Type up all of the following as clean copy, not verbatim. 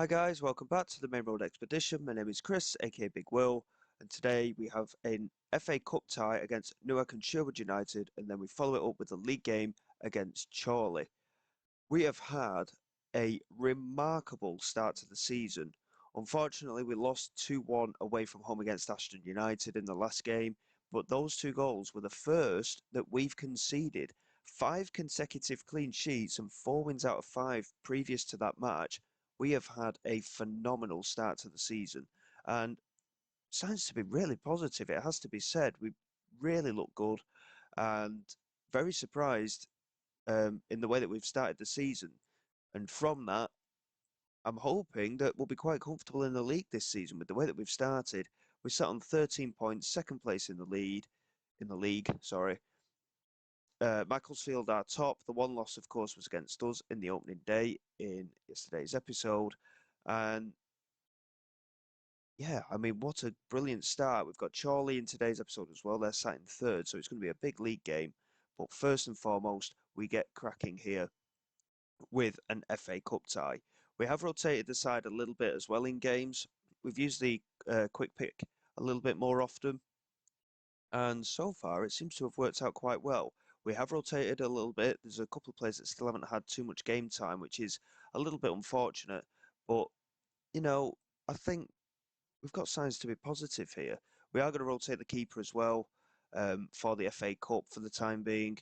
Hi guys, welcome back to the Main Road Expedition. My name is Chris, aka Big Will, and today we have an FA Cup tie against Newark and Sherwood United, and then we follow it up with a league game against Chorley. We have had a remarkable start to the season. Unfortunately, we lost 2-1 away from home against Ashton United in the last game, but those two goals were the first that we've conceded. 5 consecutive clean sheets and 4 wins out of 5 previous to that match. We have had a phenomenal start to the season, and signs to be really positive. It has to be said. We really look good, and very surprised in the way that we've started the season. And from that, I'm hoping that we'll be quite comfortable in the league this season with the way that we've started. We sat on 13 points, second place in the league, sorry. Macclesfield are top. The one loss, of course, was against us in the opening day in yesterday's episode. And yeah, I mean, what a brilliant start. We've got Chorley in today's episode as well. They're sat in third, so it's going to be a big league game. But first and foremost, we get cracking here with an FA Cup tie. We have rotated the side a little bit as well in games. We've used the quick pick a little bit more often, and so far it seems to have worked out quite well. We have rotated a little bit. There's a couple of players that still haven't had too much game time, which is a little bit unfortunate. But, you know, I think we've got signs to be positive here. We are going to rotate the keeper as well for the FA Cup for the time being.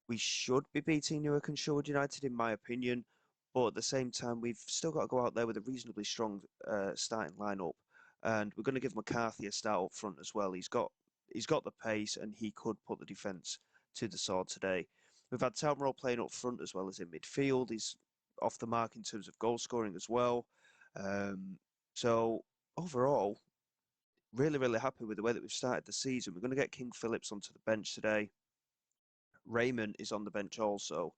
We should be beating Newark and Sherwood United, in my opinion, but at the same time, we've still got to go out there with a reasonably strong starting lineup, and we're going to give McCarthy a start up front as well. He's got the pace, and he could put the defence to the sword today. We've had Talmrow playing up front as well as in midfield. He's off the mark in terms of goal scoring as well. Um, so overall, really, really happy with the way that we've started the season. We're going to get King Phillips onto the bench today. Raymond is on the bench also.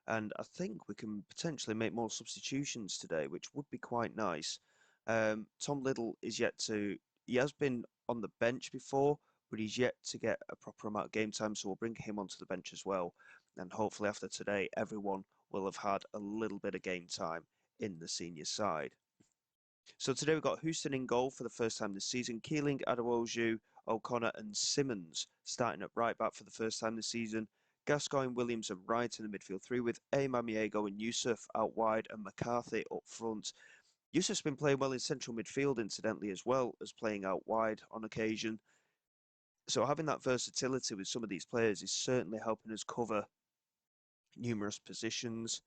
And I think we can potentially make more substitutions today, which would be quite nice. Tom Little is yet to, he has been on the bench before, but he's yet to get a proper amount of game time, so we'll bring him onto the bench as well. And hopefully after today, everyone will have had a little bit of game time in the senior side. So today we've got Houston in goal for the first time this season. Keeling, Adewoju, O'Connor and Simmons starting at right back for the first time this season. Gascoigne, Williams and Wright in the midfield three with Mamiego and Yusuf out wide and McCarthy up front. Yusuf's been playing well in central midfield incidentally as well as playing out wide on occasion. So having that versatility with some of these players is certainly helping us cover numerous positions.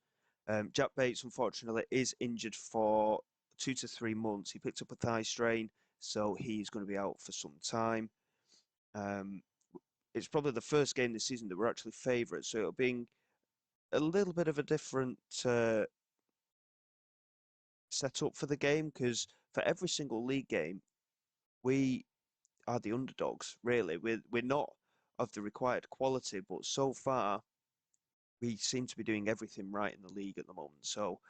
Jack Bates, unfortunately, is injured for 2 to 3 months. He picked up a thigh strain, so he's going to be out for some time. Um, it's probably the first game this season that we're actually favourites, so it'll be a little bit of a different setup for the game because for every single league game, we are the underdogs. Really, we're not of the required quality, but so far we seem to be doing everything right in the league at the moment. So,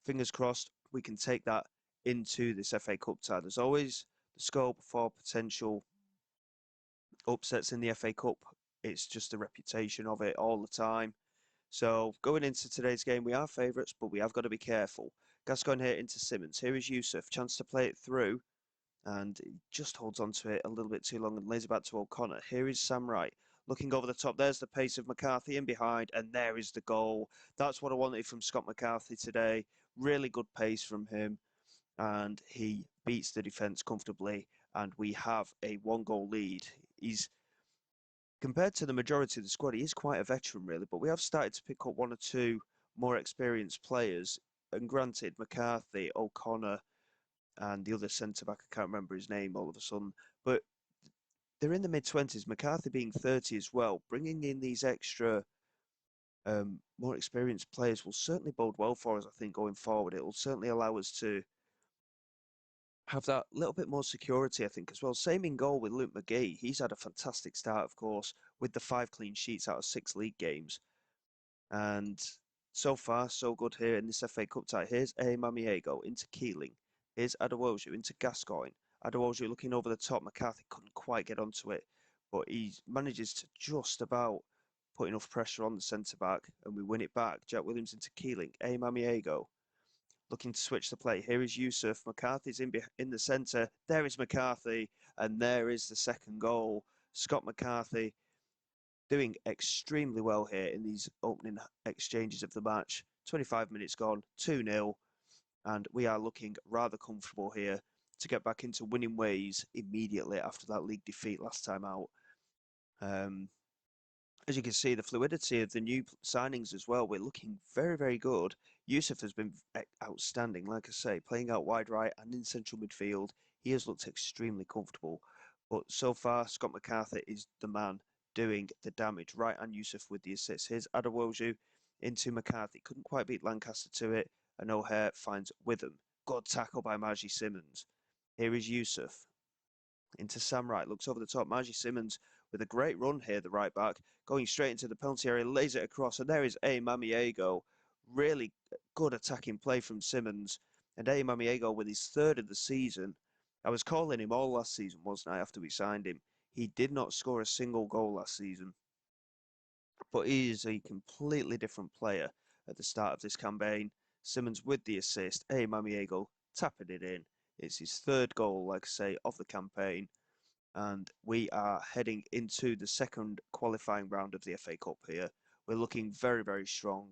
fingers crossed, we can take that into this FA Cup tie. There's always the scope for potential upsets in the FA Cup. It's just the reputation of it all the time. So, going into today's game, we are favourites, but we have got to be careful. Gascoigne here into Simmons. Here is Yusuf. Chance to play it through. And he just holds on to it a little bit too long and lays it back to O'Connor. Here is Sam Wright. Looking over the top, there's the pace of McCarthy in behind, and there is the goal. That's what I wanted from Scott McCarthy today. Really good pace from him, and he beats the defence comfortably, and we have a 1 goal lead. He's, compared to the majority of the squad, he is quite a veteran, really, but we have started to pick up 1 or 2 more experienced players. And granted, McCarthy, O'Connor, and the other centre back, I can't remember his name all of a sudden, but they're in the mid-20s, McCarthy being 30 as well. Bringing in these extra, more experienced players will certainly bode well for us, I think, going forward. It will certainly allow us to have that little bit more security, I think, as well. Same in goal with Luke McGee. He's had a fantastic start, of course, with the 5 clean sheets out of 6 league games. And so far, so good here in this FA Cup tie. Here's Mamiego into Keeling. Here's Adewoju into Gascoigne. Adewoju looking over the top. McCarthy couldn't quite get onto it, but he manages to just about put enough pressure on the centre back, and we win it back. Jack Williams into Keeling. Mamiego. looking to switch the play. Here is Yusuf. McCarthy's in the centre. There is McCarthy, and there is the second goal. Scott McCarthy doing extremely well here in these opening exchanges of the match. 25 minutes gone, 2-0, and we are looking rather comfortable here to get back into winning ways immediately after that league defeat last time out. As you can see, the fluidity of the new signings as well, we're looking very, very good. Yusuf has been outstanding, like I say, playing out wide right and in central midfield. He has looked extremely comfortable. But so far, Scott McCarthy is the man doing the damage. Right, and Yusuf with the assist. Here's Adewoju into McCarthy. Couldn't quite beat Lancaster to it. And O'Hare finds Witham. Good tackle by Margie Simmons. Here is Yusuf into Sam Wright. Looks over the top. Margie Simmons with a great run here, the right back, going straight into the penalty area, lays it across, and there is A. Mamiego. Really good attacking play from Simmons. And A. Mamiego with his third of the season. I was calling him all last season, wasn't I, after we signed him? He did not score a single goal last season. But he is a completely different player at the start of this campaign. Simmons with the assist. A. Mamiego tapping it in. It's his third goal, like I say, of the campaign. And we are heading into the second qualifying round of the FA Cup here. We're looking very, very strong.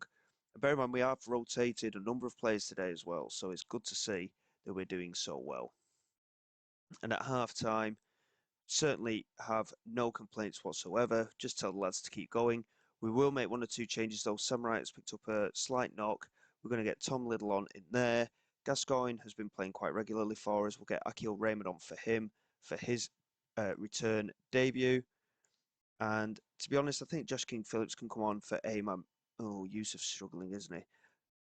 And bear in mind, we have rotated a number of players today as well, so it's good to see that we're doing so well. And at half-time, certainly have no complaints whatsoever. Just tell the lads to keep going. We will make one or two changes, though. Sam Wright has picked up a slight knock. We're going to get Tom Little on in there. Gascoigne has been playing quite regularly for us. We'll get Akil Raymond on for him, for his return debut. And to be honest, I think Josh King-Phillips can come on for Ayman. Oh, Yusuf's struggling, isn't he?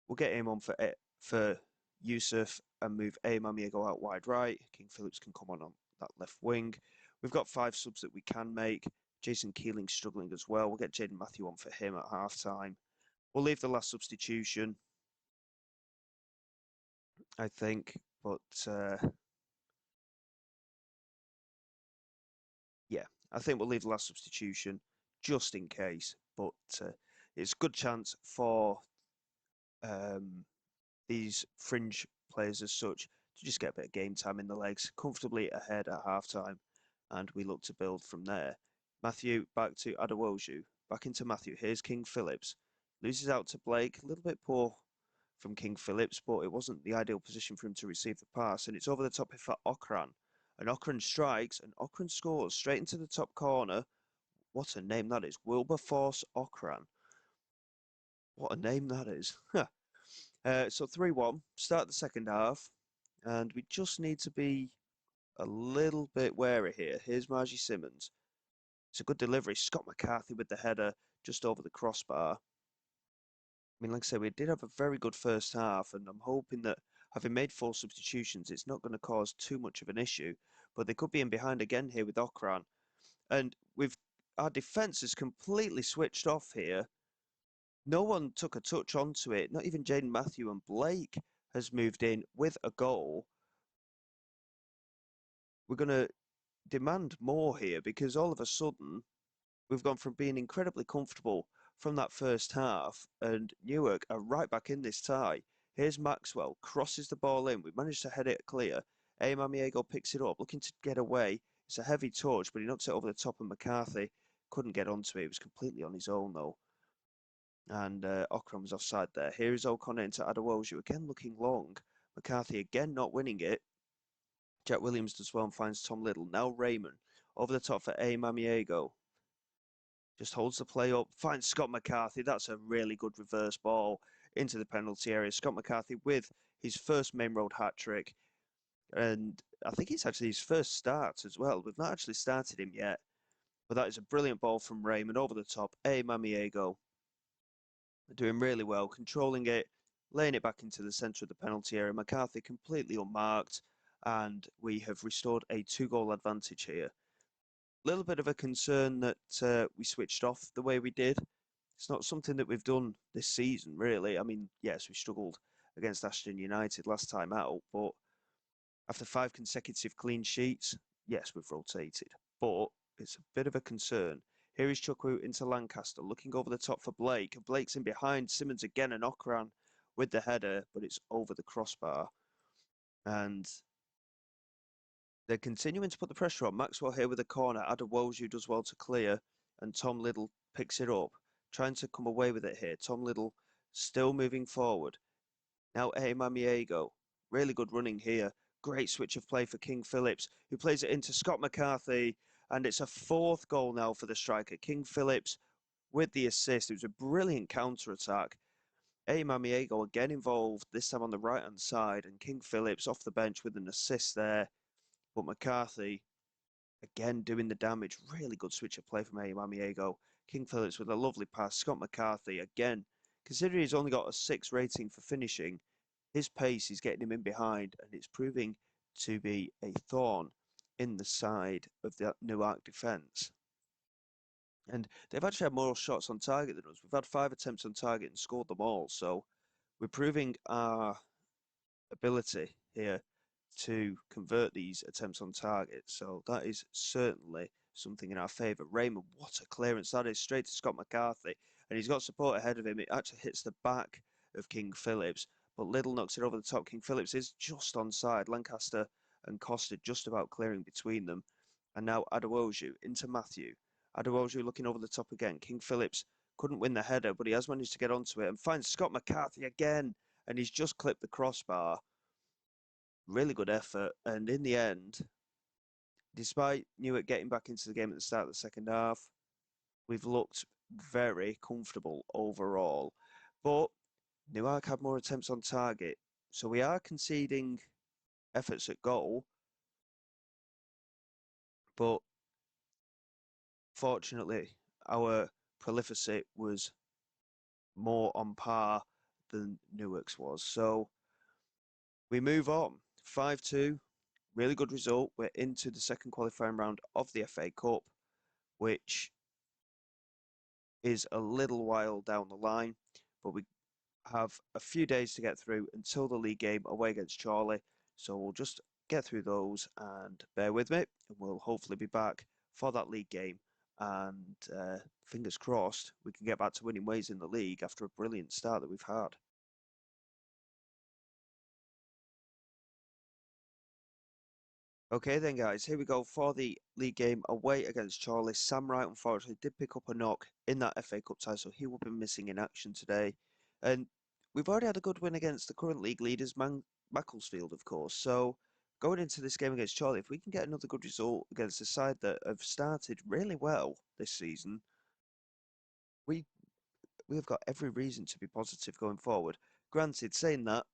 We'll get him on for Yusuf and move Mamiego out wide right. King-Phillips can come on that left wing. We've got 5 subs that we can make. Jason Keeling's struggling as well. We'll get Jaden Matthew on for him at half-time. We'll leave the last substitution, I think, but yeah, I think we'll leave the last substitution just in case, but it's a good chance for these fringe players as such to just get a bit of game time in the legs, comfortably ahead at half-time, and we look to build from there. Matthew back to Adewoju, back into Matthew. Here's King Phillips, loses out to Blake, a little bit poor from King Phillips, but it wasn't the ideal position for him to receive the pass, and it's over the top for Okran. And Okran strikes, and Okran scores straight into the top corner. What a name that is. Wilberforce Okran. What a name that is. So 3-1, start the second half, and we just need to be a little bit wary here. Here's Margie Simmons. It's a good delivery. Scott McCarthy with the header just over the crossbar. I mean, like I said, we did have a very good first half, and I'm hoping that having made 4 substitutions, it's not going to cause too much of an issue. But they could be in behind again here with Okran. And our defence is completely switched off here. No one took a touch onto it. Not even Jaden Matthew, and Blake has moved in with a goal. We're going to demand more here because all of a sudden we've gone from being incredibly comfortable from that first half, and Newark are right back in this tie. Here's Maxwell, crosses the ball in. We've managed to head it clear. Mamiego picks it up, looking to get away. It's a heavy touch, but he knocks it over the top of McCarthy. Couldn't get onto it. He was completely on his own, though. And Okran was offside there. Here is O'Connor into Adewoju, again looking long. McCarthy again not winning it. Jack Williams does well and finds Tom Little. Now Raymond over the top for Mamiego. Just holds the play up, finds Scott McCarthy. That's a really good reverse ball into the penalty area. Scott McCarthy with his first Maine Road hat-trick. And I think it's actually his first start as well. We've not actually started him yet. But that is a brilliant ball from Raymond over the top. Mamiego doing really well, controlling it, laying it back into the centre of the penalty area. McCarthy completely unmarked, and we have restored a 2-goal advantage here. Little bit of a concern that we switched off the way we did. It's not something that we've done this season, really. I mean, yes, we struggled against Ashton United last time out, but after 5 consecutive clean sheets, yes, we've rotated. But it's a bit of a concern. Here is Chukwu into Lancaster, looking over the top for Blake. And Blake's in behind Simmons again, and Okran with the header, but it's over the crossbar. And they're continuing to put the pressure on. Maxwell here with a corner. Adewoju does well to clear, and Tom Little picks it up, trying to come away with it here. Tom Little still moving forward. Now Mamiego, really good running here. Great switch of play for King Phillips, who plays it into Scott McCarthy, and it's a fourth goal now for the striker. King Phillips with the assist. It was a brilliant counter-attack. Mamiego again involved, this time on the right-hand side, and King Phillips off the bench with an assist there. But McCarthy, again, doing the damage. Really good switch of play from Mamiego. King Phillips with a lovely pass. Scott McCarthy, again, considering he's only got a 6 rating for finishing, his pace is getting him in behind, and it's proving to be a thorn in the side of the Newark defence. And they've actually had more shots on target than us. We've had 5 attempts on target and scored them all. So we're proving our ability here to convert these attempts on target. So that is certainly something in our favour. Raymond, what a clearance that is, straight to Scott McCarthy. And he's got support ahead of him. It actually hits the back of King Phillips, but Little knocks it over the top. King Phillips is just onside. Lancaster and Costa just about clearing between them. And now Adewoju into Matthew. Adewoju looking over the top again. King Phillips couldn't win the header, but he has managed to get onto it and finds Scott McCarthy again. And he's just clipped the crossbar. Really good effort. And in the end, despite Newark getting back into the game at the start of the second half, we've looked very comfortable overall. But Newark had more attempts on target. So we are conceding efforts at goal. But fortunately, our prolificity was more on par than Newark's was. So we move on. 5-2, really good result. We're into the second qualifying round of the FA Cup, which is a little while down the line, but we have a few days to get through until the league game away against Chorley. So we'll just get through those and bear with me, and we'll hopefully be back for that league game. And fingers crossed, we can get back to winning ways in the league after a brilliant start that we've had. Okay then guys, here we go for the league game away against Chorley. Sam Wright unfortunately did pick up a knock in that FA Cup tie, so he will be missing in action today. And we've already had a good win against the current league leaders, Macclesfield of course. So going into this game against Chorley, if we can get another good result against a side that have started really well this season, we have got every reason to be positive going forward. Granted, saying that,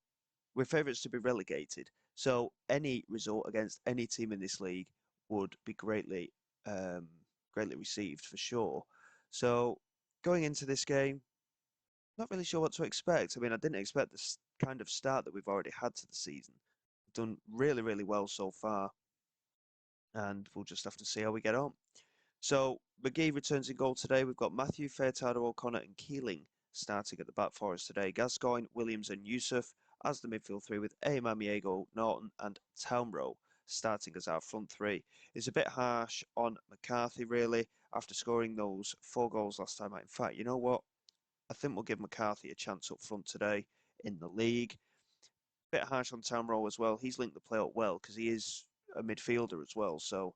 we're favourites to be relegated, so any result against any team in this league would be greatly received for sure. So going into this game, not really sure what to expect. I mean, I didn't expect this kind of start that we've already had to the season. We've done really, really well so far, and we'll just have to see how we get on. So McGee returns in goal today. We've got Matthew, Fairtado, O'Connor and Keeling starting at the back for us today. Gascoigne, Williams and Yusuf as the midfield three, with Mamiego, Norton and Townrow starting as our front three. It's a bit harsh on McCarthy really after scoring those 4 goals last time out. In fact, you know what? I think we'll give McCarthy a chance up front today in the league. Bit harsh on Townrow as well. He's linked the play up well because he is a midfielder as well. So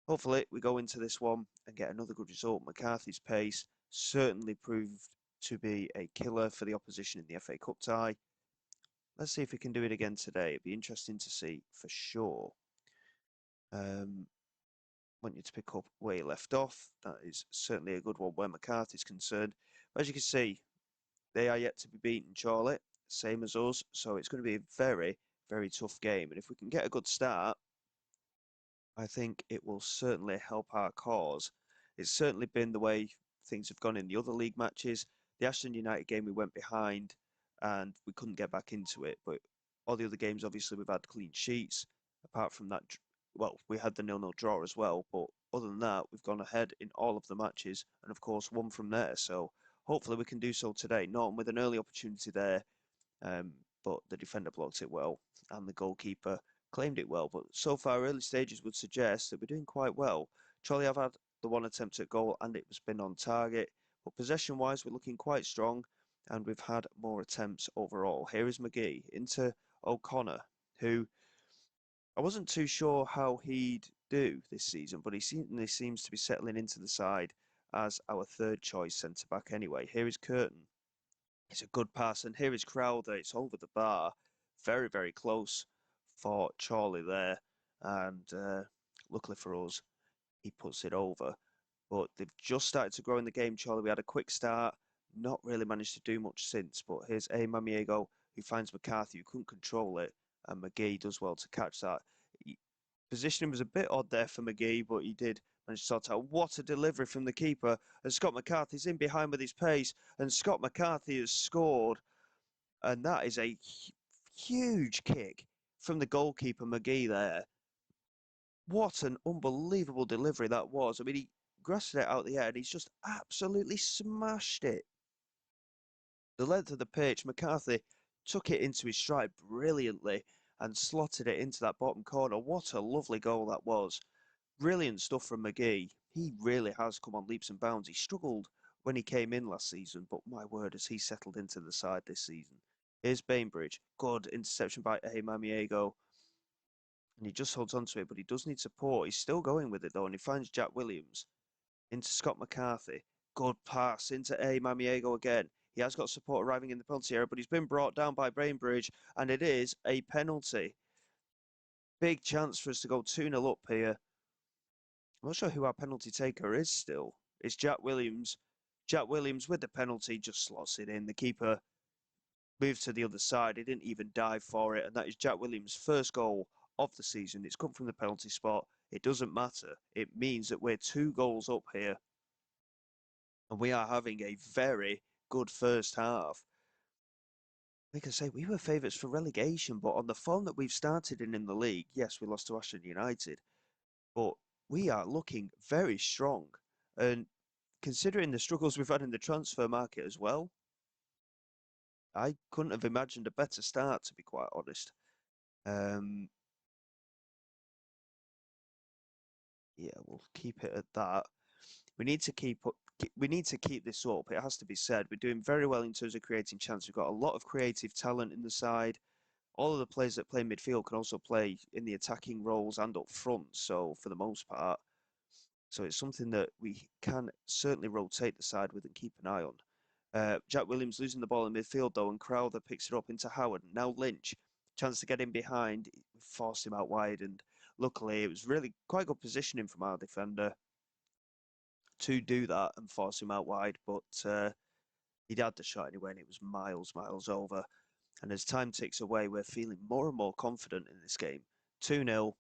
hopefully we go into this one and get another good result. McCarthy's pace certainly proved to be a killer for the opposition in the FA Cup tie. Let's see if we can do it again today. It'd be interesting to see for sure. Want you to pick up where you left off. That is certainly a good one where McCarthy's concerned. But as you can see, they are yet to be beaten, Chorley, same as us. So it's going to be a very, very tough game. And if we can get a good start, I think it will certainly help our cause. It's certainly been the way things have gone in the other league matches. The Ashton United game, we went behind and we couldn't get back into it. But all the other games, obviously, we've had clean sheets. Apart from that, well, we had the 0-0 draw as well. But other than that, we've gone ahead in all of the matches and, of course, won from there. So hopefully we can do so today. Norton with an early opportunity there, but the defender blocked it well and the goalkeeper claimed it well. But so far, early stages would suggest that we're doing quite well. Chorley have had the one attempt at goal and it was been on target. But possession-wise, we're looking quite strong. and we've had more attempts overall. Here is McGee into O'Connor, who I wasn't too sure how he'd do this season, but he certainly seems to be settling into the side as our third choice centre back anyway. Here is Curtin. It's a good pass, and here is Crowther. It's over the bar. Very, very close for Chorley there. And luckily for us, he puts it over. But they've just started to grow in the game, Chorley. We had a quick start, not really managed to do much since. But here's A. Mamiego, who finds McCarthy, who couldn't control it. And McGee does well to catch that. Positioning was a bit odd there for McGee, but he did manage to sort out. What a delivery from the keeper. And Scott McCarthy's in behind with his pace. And Scott McCarthy has scored. And that is a huge kick from the goalkeeper, McGee, there. What an unbelievable delivery that was. I mean, he grasped it out the air and he's just absolutely smashed it. The length of the pitch, McCarthy took it into his stride brilliantly and slotted it into that bottom corner. What a lovely goal that was. Brilliant stuff from McGee. He really has come on leaps and bounds. He struggled when he came in last season, but my word, has he settled into the side this season. Here's Bainbridge. Good interception by A. Mamiego. And he just holds on to it, but he does need support. He's still going with it, though, and he finds Jack Williams into Scott McCarthy. Good pass into A. Mamiego again. He has got support arriving in the penalty area, but he's been brought down by Bainbridge, and it is a penalty. Big chance for us to go 2-0 up here. I'm not sure who our penalty taker is still. It's Jack Williams. Jack Williams with the penalty just slots it in. The keeper moves to the other side. He didn't even dive for it. And that is Jack Williams' first goal of the season. It's come from the penalty spot. It doesn't matter. It means that we're 2 goals up here. And we are having a very good first half. Like I say, we were favourites for relegation, but on the form that we've started in the league, yes, we lost to Ashton United, but we are looking very strong. And considering the struggles we've had in the transfer market as well, I couldn't have imagined a better start, to be quite honest. Yeah, we'll keep it at that. We need to keep this up. It has to be said. We're doing very well in terms of creating chances. We've got a lot of creative talent in the side. All of the players that play midfield can also play in the attacking roles and up front. So for the most part, so it's something that we can certainly rotate the side with and keep an eye on. Jack Williams losing the ball in midfield though, and Crowther picks it up into Howard. Now Lynch, chance to get in behind, forced him out wide, and luckily it was really quite good positioning from our defender to do that and force him out wide. But he'd had the shot anyway, and it was miles over. And as time ticks away, we're feeling more and more confident in this game. 2-0.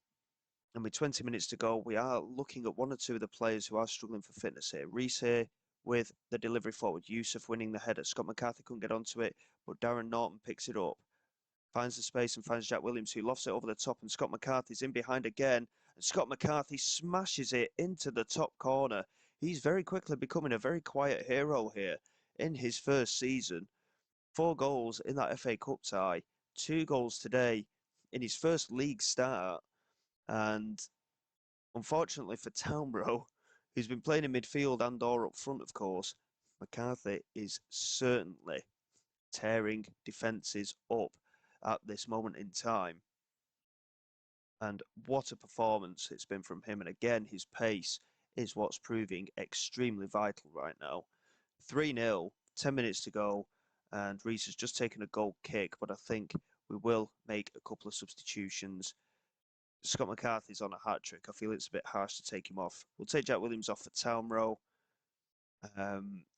And with 20 minutes to go, we are looking at one or two of the players who are struggling for fitness here. Reese here with the delivery forward. Yusuf winning the header. Scott McCarthy couldn't get onto it, but Darren Norton picks it up. Finds the space and finds Jack Williams, who lofts it over the top, and Scott McCarthy's in behind again. And Scott McCarthy smashes it into the top corner. He's very quickly becoming a very quiet hero here in his first season. 4 goals in that FA Cup tie. 2 goals today in his first league start. And unfortunately for Townborough, who's been playing in midfield and or up front, of course, McCarthy is certainly tearing defences up at this moment in time. And what a performance it's been from him. And again, his pace is what's proving extremely vital right now. 3-0, 10 minutes to go, and Reese has just taken a goal kick, but I think we will make a couple of substitutions. Scott McCarthy's on a hat-trick. I feel it's a bit harsh to take him off. We'll take Jack Williams off for Townborough.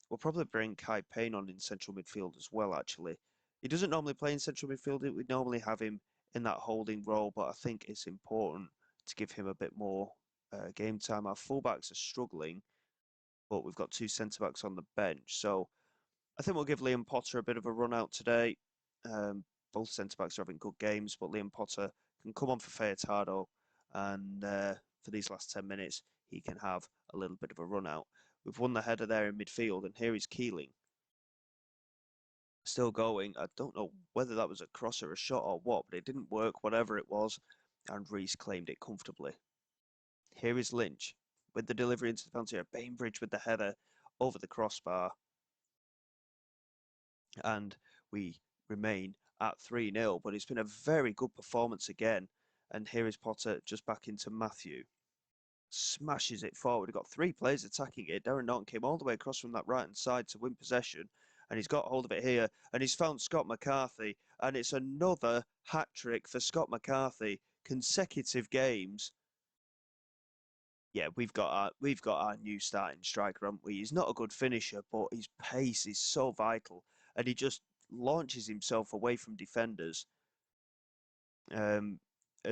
We'll probably bring Kai Payne on in central midfield as well, actually. He doesn't normally play in central midfield. We normally have him in that holding role, but I think it's important to give him a bit more game time. Our fullbacks are struggling, but we've got 2 centre-backs on the bench. So I think we'll give Liam Potter a bit of a run out today. Both centre-backs are having good games, but Liam Potter can come on for Fayetado, and for these last 10 minutes, he can have a little bit of a run out. We've won the header there in midfield, and here is Keeling. Still going. I don't know whether that was a cross or a shot or what, but it didn't work, whatever it was, and Reese claimed it comfortably. Here is Lynch with the delivery into the penalty area. Bainbridge with the header over the crossbar. and we remain at 3-0. But it's been a very good performance again. And here is Potter just back into Matthew. Smashes it forward. We've got 3 players attacking it. Darren Norton came all the way across from that right-hand side to win possession. And he's got hold of it here. And he's found Scott McCarthy. And it's another hat-trick for Scott McCarthy. Consecutive games. Yeah, we've got our new starting striker, haven't we? He's not a good finisher, but his pace is so vital. And he just launches himself away from defenders. And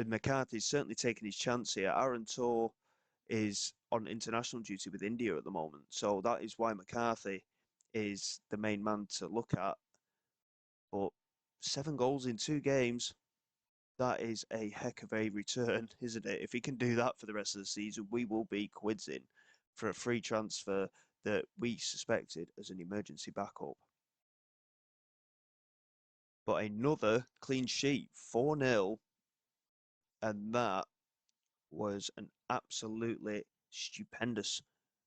McCarthy's certainly taking his chance here. Aaron Tour is on international duty with India at the moment, so that is why McCarthy is the main man to look at. But 7 goals in 2 games, that is a heck of a return, isn't it? If he can do that for the rest of the season, we will be quids in for a free transfer that we suspected as an emergency backup. But another clean sheet, 4-0, and that was an absolutely stupendous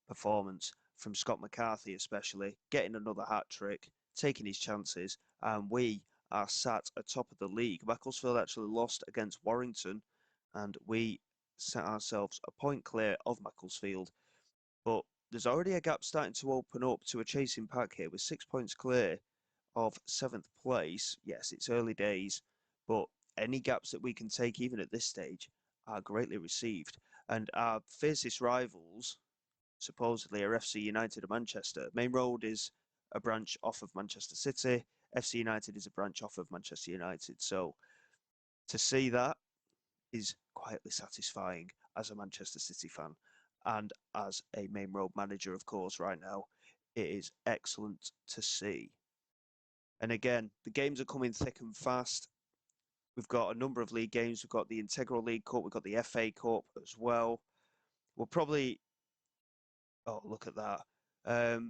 performance from Scott McCarthy, especially getting another hat trick, taking his chances, and we are sat atop of the league. Macclesfield actually lost against Warrington, and we set ourselves a point clear of Macclesfield. But there's already a gap starting to open up to a chasing pack here with 6 points clear of 7th place. Yes, it's early days, but any gaps that we can take, even at this stage, are greatly received. And our fiercest rivals, supposedly, are FC United of Manchester. Maine Road is a branch off of Manchester City. FC United is a branch off of Manchester United. So to see that is quietly satisfying as a Manchester City fan. And as a Maine Road manager, of course, right now, it is excellent to see. And again, the games are coming thick and fast. We've got a number of league games. We've got the Integral League Cup. We've got the FA Cup as well. We'll probably... Oh, look at that.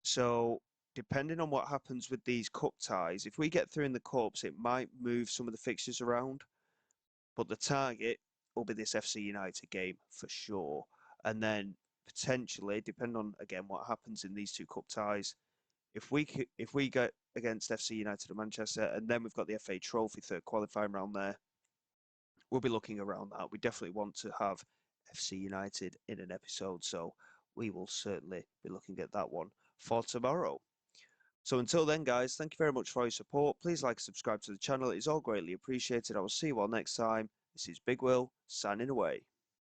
So depending on what happens with these cup ties, if we get through in the cups, it might move some of the fixtures around. But the target will be this FC United game for sure. And then potentially, depending on, again, what happens in these 2 cup ties, if we get against FC United of Manchester, and then we've got the FA Trophy 3rd qualifying round there, we'll be looking around that. We definitely want to have FC United in an episode, so we will certainly be looking at that one for tomorrow. So until then, guys, thank you very much for your support. Please like and subscribe to the channel. It is all greatly appreciated. I will see you all next time. This is Big Will, signing away.